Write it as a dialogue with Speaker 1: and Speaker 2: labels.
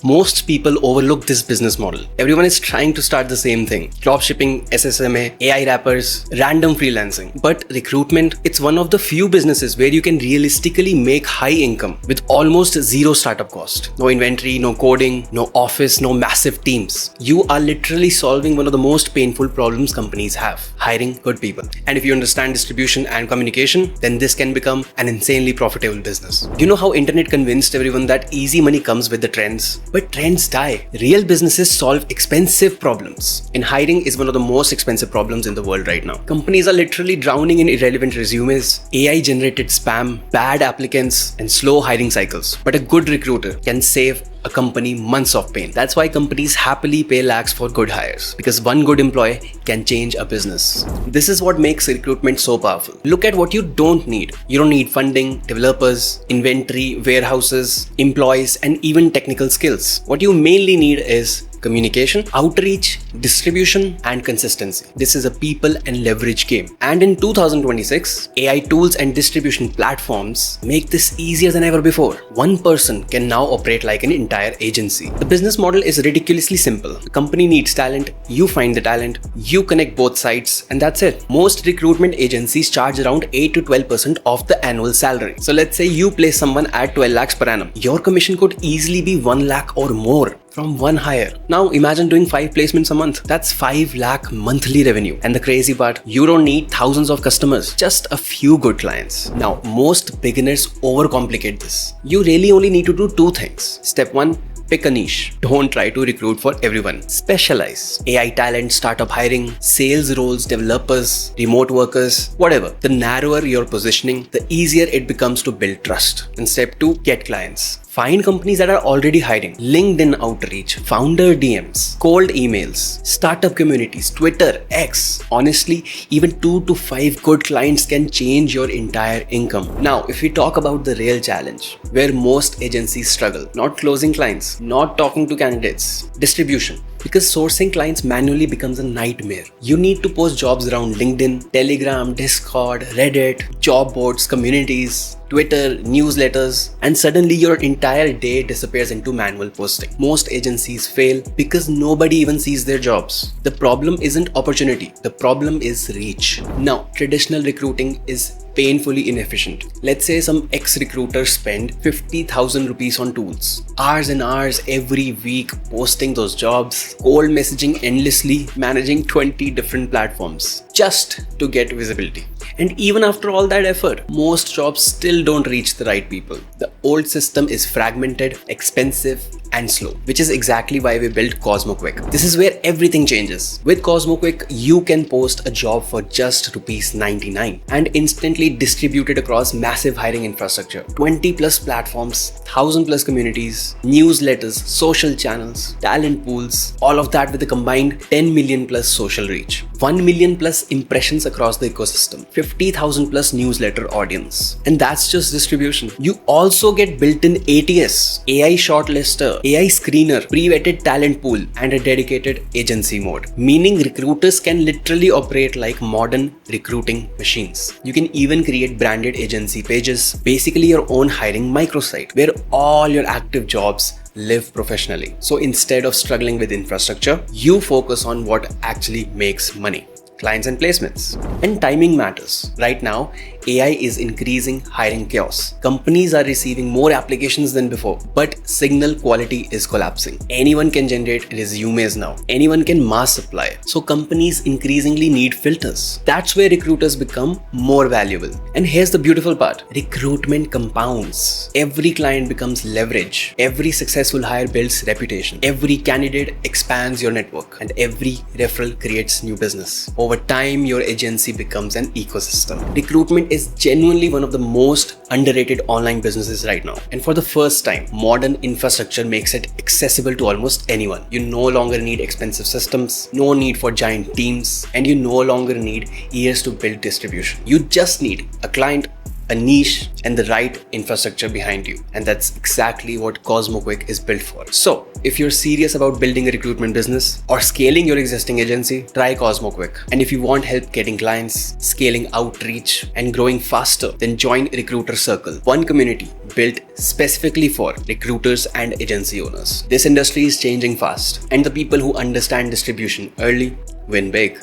Speaker 1: Most people overlook this business model. Everyone is trying to start the same thing. Dropshipping, SSMA, AI wrappers, random freelancing. But recruitment, it's one of the few businesses where you can realistically make high income with almost zero startup cost. No inventory, no coding, no office, no massive teams. You are literally solving one of the most painful problems companies have: hiring good people. And if you understand distribution and communication, then this can become an insanely profitable business. You know how internet convinced everyone that easy money comes with the trends? But trends die. Real businesses solve expensive problems. And hiring is one of the most expensive problems in the world right now. Companies are literally drowning in irrelevant resumes, AI generated spam, bad applicants, and slow hiring cycles. But a good recruiter can save a company months of pain. That's why companies happily pay lakhs for good hires, because one good employee can change a business. This is what makes recruitment so powerful. Look at what you don't need. You don't need funding, developers, inventory, warehouses, employees, and even technical skills. What you mainly need is communication, outreach, distribution, and consistency. This is a people and leverage game. And in 2026, AI tools and distribution platforms make this easier than ever before. One person can now operate like an entire agency. The business model is ridiculously simple. The company needs talent, you find the talent, you connect both sides, and that's it. Most recruitment agencies charge around 8 to 12% of the annual salary. So let's say you place someone at 12 lakhs per annum. Your commission could easily be 1 lakh or more from one hire. Now imagine doing 5 placements a month. That's 5 lakh monthly revenue. And the crazy part, you don't need thousands of customers, just a few good clients. Now, most beginners overcomplicate this. You really only need to do 2 things. Step 1, pick a niche. Don't try to recruit for everyone. Specialize. AI talent, startup hiring, sales roles, developers, remote workers, whatever. The narrower your positioning, the easier it becomes to build trust. And step 2, get clients. Find companies that are already hiring. LinkedIn outreach, founder DMs, cold emails, startup communities, Twitter, X. Honestly, even 2 to 5 good clients can change your entire income. Now, if we talk about the real challenge, where most agencies struggle, not closing clients, not talking to candidates, distribution. Because sourcing clients manually becomes a nightmare. You need to post jobs around LinkedIn, Telegram, Discord, Reddit, job boards, communities, Twitter, newsletters, and suddenly your entire day disappears into manual posting. Most agencies fail because nobody even sees their jobs. The problem isn't opportunity, the problem is reach. Now, traditional recruiting is painfully inefficient. Let's say some ex-recruiters spend 50,000 rupees on tools, hours and hours every week posting those jobs, cold messaging endlessly, managing 20 different platforms just to get visibility. And even after all that effort, most jobs still don't reach the right people. The old system is fragmented, expensive, and slow, which is exactly why we built Cosmoquick. This is where everything changes. With Cosmoquick, you can post a job for just ₹99 and instantly distribute it across massive hiring infrastructure, 20 plus platforms, 1,000 plus communities, newsletters, social channels, talent pools, all of that with a combined 10 million plus social reach, 1 million plus impressions across the ecosystem, 50,000 plus newsletter audience. And that's just distribution. You also get built-in ATS, AI shortlister, AI screener, pre-vetted talent pool, and a dedicated agency mode. Meaning recruiters can literally operate like modern recruiting machines. You can even create branded agency pages, basically your own hiring microsite, where all your active jobs live professionally. So instead of struggling with infrastructure, you focus on what actually makes money. Clients and placements. And timing matters. Right now, AI is increasing hiring chaos. Companies are receiving more applications than before, but signal quality is collapsing. Anyone can generate resumes now. Anyone can mass apply. So companies increasingly need filters. That's where recruiters become more valuable. And here's the beautiful part. Recruitment compounds. Every client becomes leverage. Every successful hire builds reputation. Every candidate expands your network. And every referral creates new business. Over time, your agency becomes an ecosystem. Recruitment is genuinely one of the most underrated online businesses right now. And for the first time, modern infrastructure makes it accessible to almost anyone. You no longer need expensive systems, no need for giant teams, and you no longer need years to build distribution. You just need a client, a niche, and the right infrastructure behind you. And that's exactly what Cosmoquick is built for. So, if you're serious about building a recruitment business or scaling your existing agency, try Cosmoquick. And if you want help getting clients, scaling outreach, and growing faster, then join Recruiter Circle, one community built specifically for recruiters and agency owners. This industry is changing fast, and the people who understand distribution early win big.